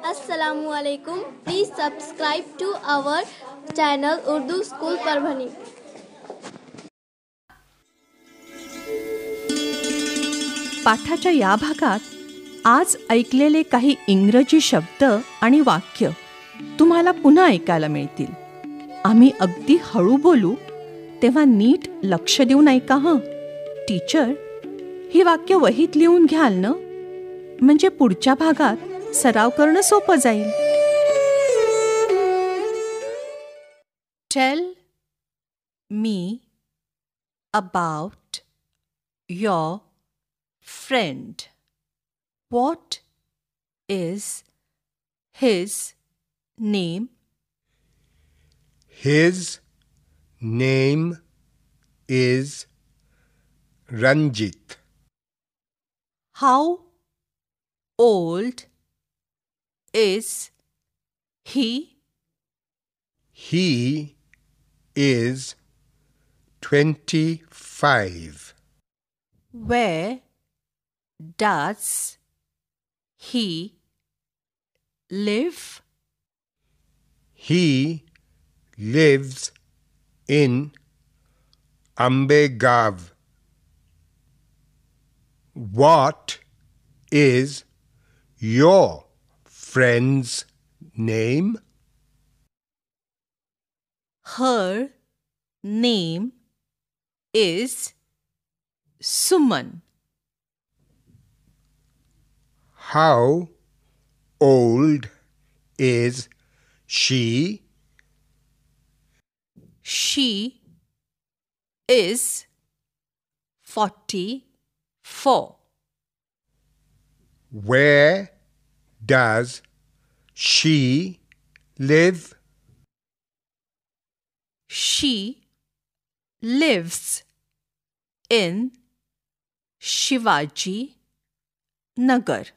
Assalamualaikum. Please subscribe to our channel Urdu School Parbhani. पाठाच्या या भागात आज ऐकलेले काही इंग्रजी शब्द आणि वाक्य तुम्हाला पुन्हा ऐकायला मिळतील. आम्ही अगदी हळू बोलू तेव्हा नीट लक्ष देऊन ऐका हं. टीचर, ही वाक्य वहीत लिहून घ्याल ना? म्हणजे पुढच्या भागात सराव करणं सोपं जाईल. Tell me about your friend. What is his name? His name is Ranjit. How old is he? He is 25. Where does he live? He lives in Ambegav. What is your friend's name? Her name is Suman. How old is she? She is 44. Where does she live? She lives in Shivaji Nagar.